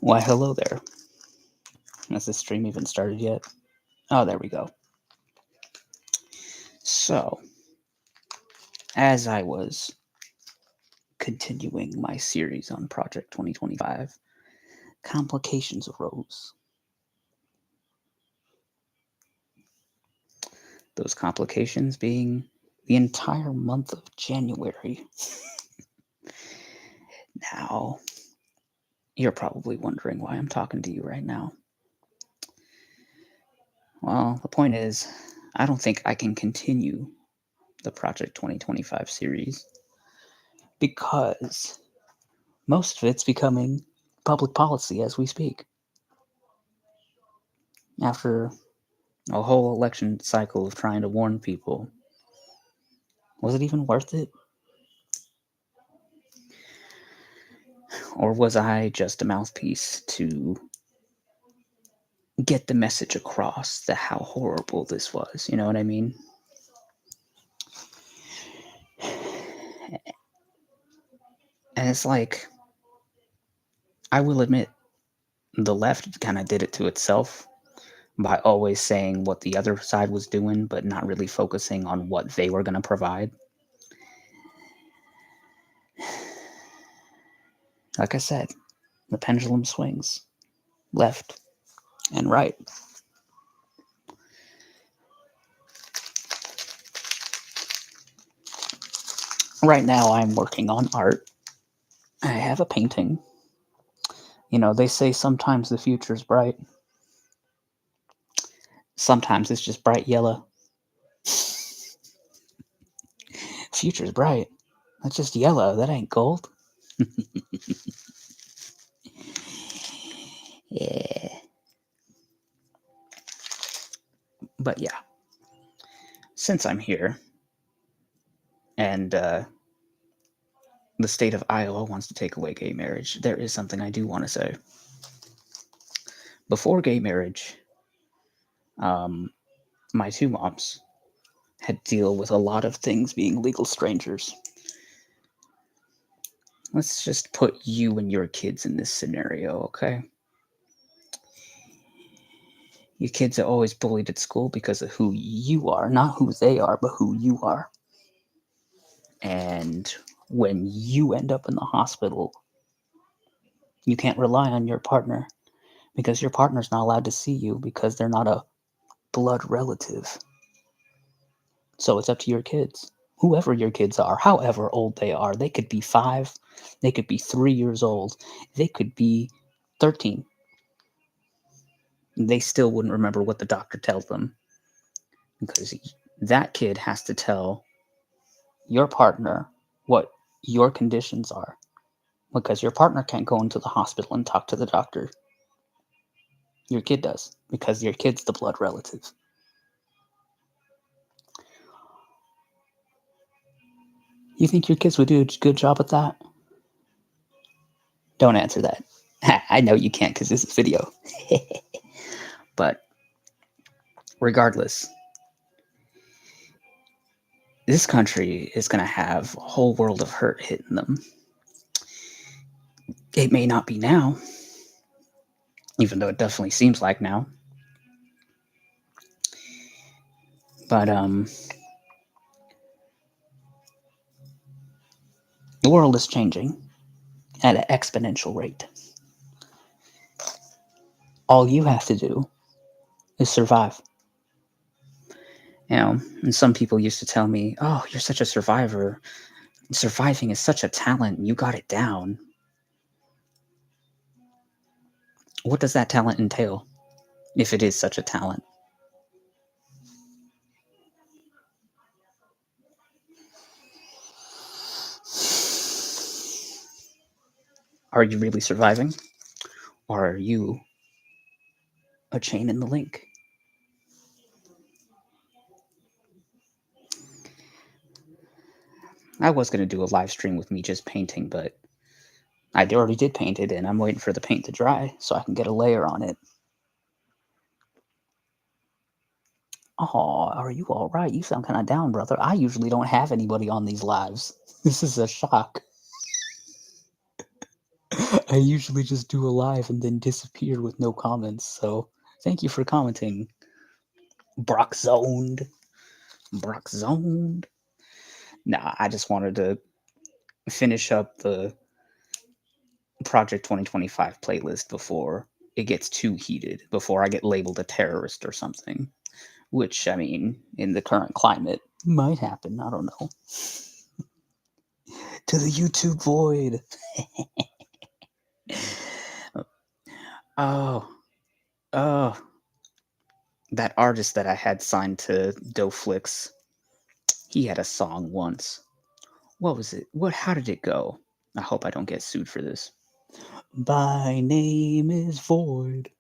Why, hello there. Has this stream even started yet? Oh, there we go. So, as I was continuing my series on Project 2025, complications arose. Those complications being the entire month of January. Now, you're probably wondering why I'm talking to you right now. Well, the point is, I don't think I can continue the Project 2025 series because most of it's becoming public policy as we speak. After a whole election cycle of trying to warn people, was it even worth it? Or was I just a mouthpiece to get the message across that how horrible this was? You know what I mean? And it's like, I will admit, the left kind of did it to itself by always saying what the other side was doing, but not really focusing on what they were going to provide. Like I said, the pendulum swings left and right. Right now, I'm working on art. I have a painting. You know, they say sometimes the future's bright, sometimes it's just bright yellow. Future's bright. That's just yellow. That ain't gold. Yeah. But yeah, since I'm here and the state of Iowa wants to take away gay marriage, there is something I do want to say. Before gay marriage, my two moms had to deal with a lot of things being legal strangers. Let's just put you and your kids in this scenario, okay? Your kids are always bullied at school because of who you are, not who they are, but who you are. And when you end up in the hospital, you can't rely on your partner because your partner's not allowed to see you because they're not a blood relative. So it's up to your kids. Whoever your kids are, however old they are, they could be 5, they could be 3 years old, they could be 13. They still wouldn't remember what the doctor tells them because that kid has to tell your partner what your conditions are because your partner can't go into the hospital and talk to the doctor. Your kid does because your kid's the blood relative. You think your kids would do a good job at that? Don't answer that. I know you can't because this is video. But regardless, this country is going to have a whole world of hurt hitting them. It may not be now, even though it definitely seems like now. But the world is changing at an exponential rate. All you have to do is survive. You know, and some people used to tell me, "Oh, you're such a survivor. Surviving is such a talent. You got it down." What does that talent entail if it is such a talent? Are you really surviving? Or are you a chain in the link? I was going to do a live stream with me just painting, but I already did paint it and I'm waiting for the paint to dry so I can get a layer on it. Oh, are you all right? You sound kind of down, brother. I usually don't have anybody on these lives. This is a shock. I usually just do a live and then disappear with no comments. So thank you for commenting, Brock Zoned. Brock Zoned. Nah, I just wanted to finish up the Project 2025 playlist before it gets too heated, before I get labeled a terrorist or something. Which, I mean, in the current climate, might happen. I don't know. To the YouTube void. Oh, oh, that artist that I had signed to Doflix, he had a song once. What was it? What? How did it go? I hope I don't get sued for this. My name is Void.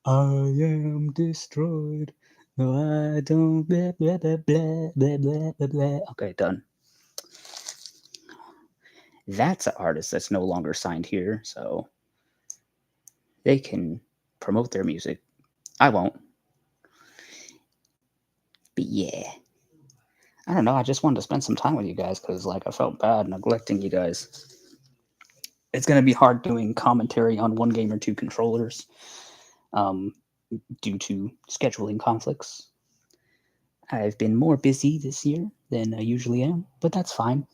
I am destroyed. No, I don't. Blah, blah, blah, blah, blah, blah, blah, blah. Okay, done. That's an artist that's no longer signed here, so they can promote their music. I won't. But yeah. I don't know. I just wanted to spend some time with you guys because, like, I felt bad neglecting you guys. It's going to be hard doing commentary on one game or two controllers um, due to scheduling conflicts. I've been more busy this year than I usually am, but that's fine.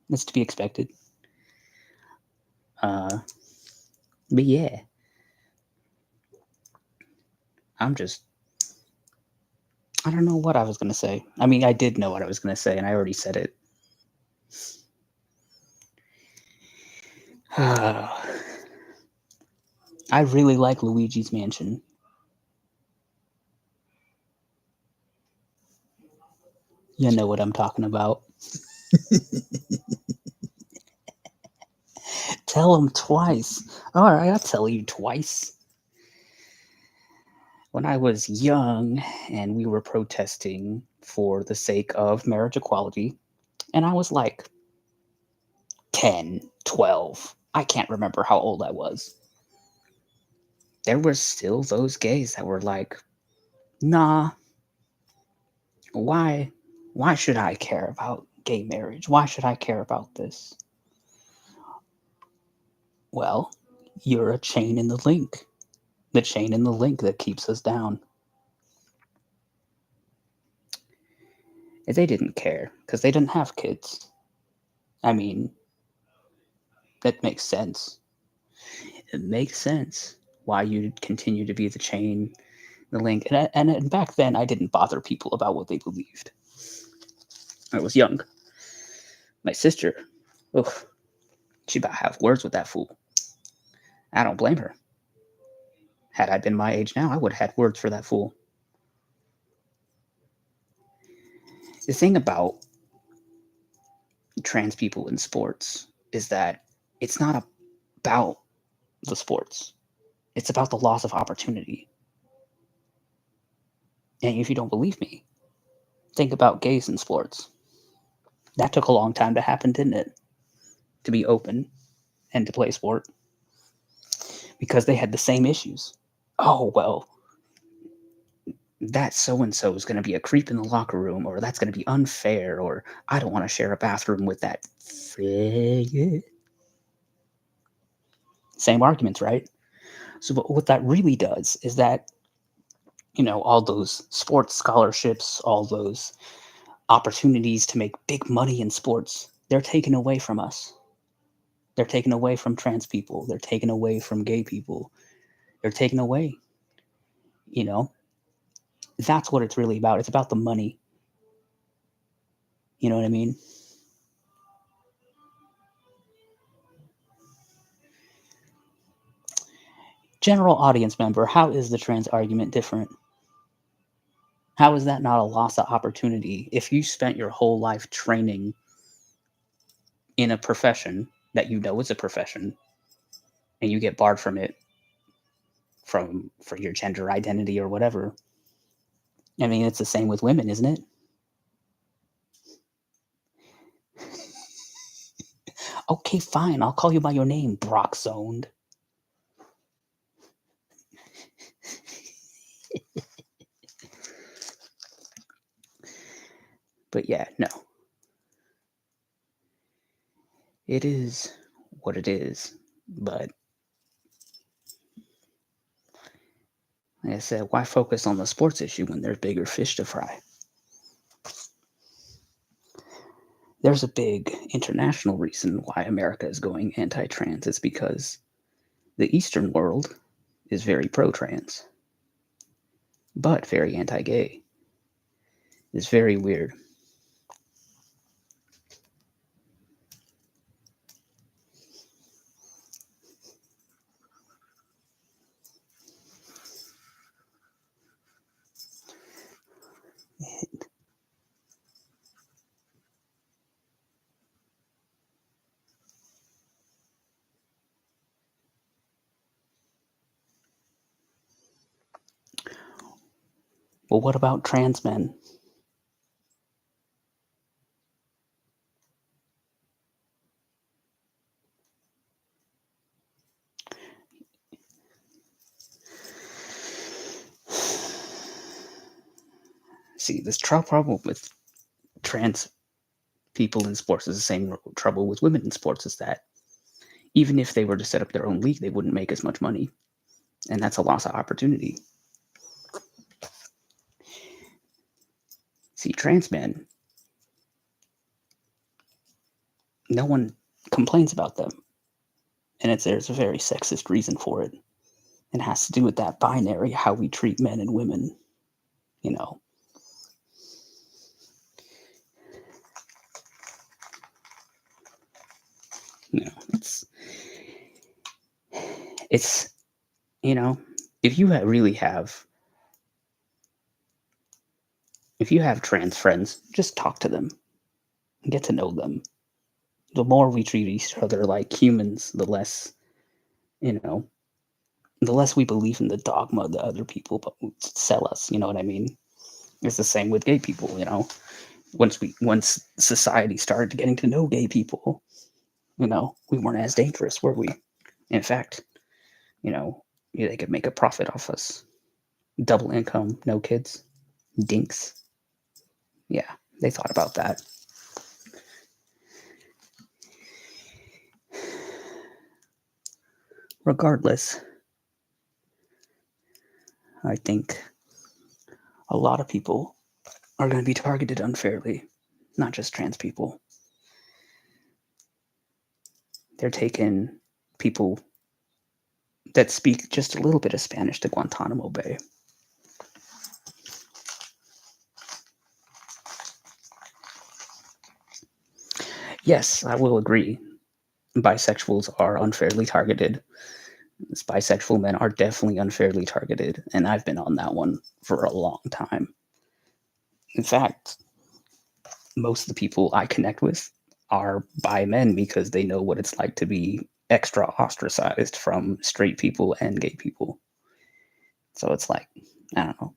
That's to be expected. Uh, but yeah, I'm just. I don't know what I was going to say. I mean, I did know what I was going to say, and I already said it. I really like Luigi's Mansion. You know what I'm talking about. Tell him twice. All right, I'll tell you twice. When I was young and we were protesting for the sake of marriage equality, and I was like 10, 12. I can't remember how old I was. There were still those gays that were like, nah, why should I care about gay marriage? Why should I care about this? Well, you're a chain in the link. The chain in the link that keeps us down. They didn't care because they didn't have kids. I mean, that makes sense. It makes sense why you'd continue to be the chain, the link. And back then, I didn't bother people about what they believed. I was young. My sister, ugh, she about to have words with that fool. I don't blame her. Had I been my age now, I would have had words for that fool. The thing about trans people in sports is that it's not about the sports. It's about the loss of opportunity. And if you don't believe me, think about gays in sports. That took a long time to happen, didn't it? To be open and to play sport because they had the same issues. Oh, well, that so and so is going to be a creep in the locker room, or that's going to be unfair, or I don't want to share a bathroom with that. Same arguments, right? So, what that really does is that, all those sports scholarships, all those opportunities to make big money in sports, they're taken away from us. They're taken away from trans people. They're taken away from gay people. They're taken away. You know, that's what it's really about. It's about the money. You know what I mean? General audience member, how is the trans argument different? How is that not a loss of opportunity if you spent your whole life training in a profession that you know is a profession and you get barred from it for your gender identity or whatever? I mean, it's the same with women, isn't it? Okay, fine. I'll call you by your name, Brock Zoned. But yeah, no. It is what it is. But I said, why focus on the sports issue when there's bigger fish to fry? There's a big international reason why America is going anti trans. It's because the Eastern world is very pro trans, but very anti gay. It's very weird. Well, what about trans men? See, this problem with trans people in sports is the same trouble with women in sports, is that even if they were to set up their own league, they wouldn't make as much money. And that's a loss of opportunity. See, trans men, no one complains about them. And there's a very sexist reason for it. It has to do with that binary, how we treat men and women, you know. You know, it's you know, if you really have if you have trans friends, just talk to them, get to know them. The more we treat each other like humans, the less, you know, the less we believe in the dogma that other people sell us. You know what I mean? It's the same with gay people. You know, once society started getting to know gay people, you know, we weren't as dangerous, were we? In fact, you know, they could make a profit off us. Double income, no kids, dinks. Yeah, they thought about that. Regardless, I think a lot of people are going to be targeted unfairly, not just trans people. They're taking people that speak just a little bit of Spanish to Guantanamo Bay. Yes, I will agree. Bisexuals are unfairly targeted. Bisexual men are definitely unfairly targeted, and I've been on that one for a long time. In fact, most of the people I connect with are bi men because they know what it's like to be extra ostracized from straight people and gay people. So it's like, I don't know.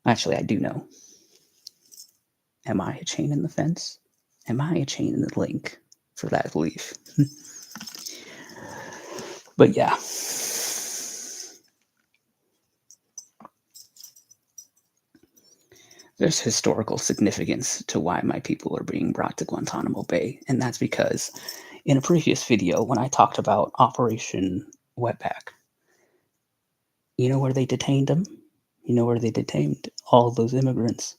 Actually, I do know. Am I a chain in the fence? Am I a chain in the link for that belief? But yeah. There's historical significance to why my people are being brought to Guantanamo Bay, and that's because in a previous video, when I talked about Operation Wetback, you know where they detained them? You know where they detained all those immigrants?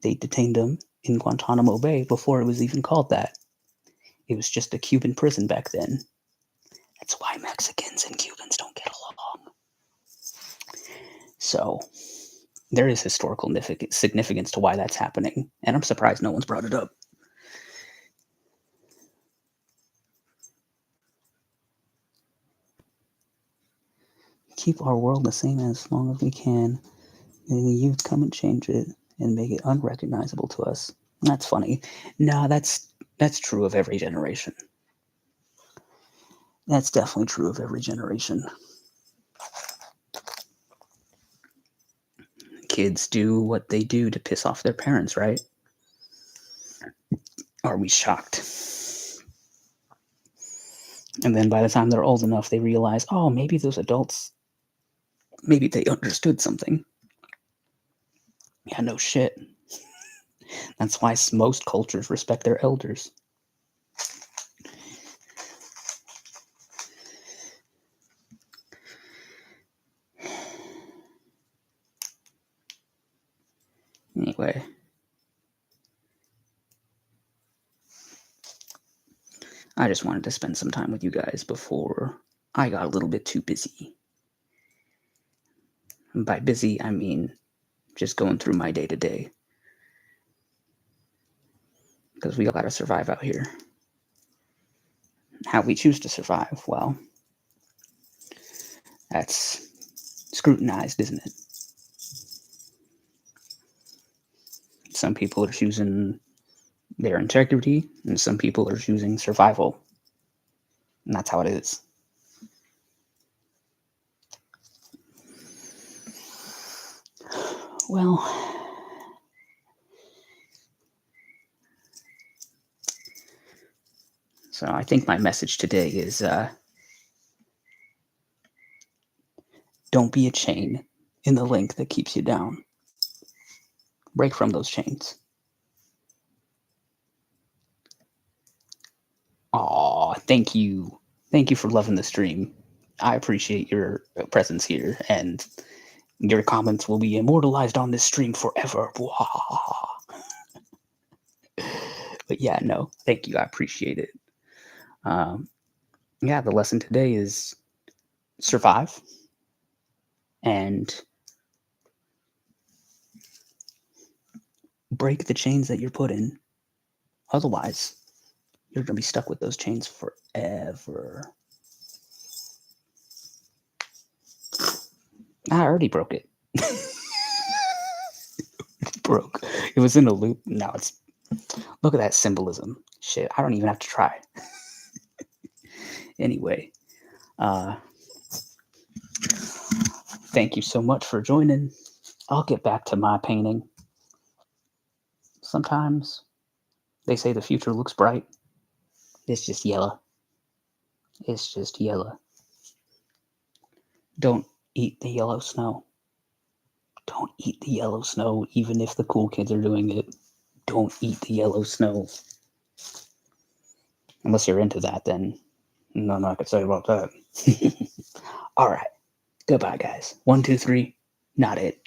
They detained them in Guantanamo Bay before it was even called that. It was just a Cuban prison back then. That's why Mexicans and Cubans don't get along. So, there is historical significance to why that's happening, and I'm surprised no one's brought it up. Keep our world the same as long as we can, and the youth come and change it and make it unrecognizable to us. That's funny. No, that's true of every generation. That's definitely true of every generation. Kids do what they do to piss off their parents, right? Are we shocked? And then by the time they're old enough, they realize, oh, maybe those adults, maybe they understood something. Yeah, no shit. That's why most cultures respect their elders. I just wanted to spend some time with you guys before I got a little bit too busy. And by busy, I mean just going through my day to day. Because we all gotta survive out here. How we choose to survive, well, that's scrutinized, isn't it? Some people are choosing their integrity, and some people are choosing survival. And that's how it is. Well, so I think my message today is don't be a chain in the link that keeps you down. Break from those chains. Aw, thank you. Thank you for loving the stream. I appreciate your presence here, and your comments will be immortalized on this stream forever. But yeah, no, thank you. I appreciate it. Yeah, the lesson today is survive and break the chains that you're put in. Otherwise, you're going to be stuck with those chains forever. I already broke it. It broke. It was in a loop. Now it's. Look at that symbolism. Shit, I don't even have to try. Anyway, thank you so much for joining. I'll get back to my painting. Sometimes they say the future looks bright. It's just yellow. It's just yellow. Don't eat the yellow snow. Don't eat the yellow snow, even if the cool kids are doing it. Don't eat the yellow snow. Unless you're into that, then nothing I could say about that. All right. Goodbye, guys. 1, 2, 3. Not it.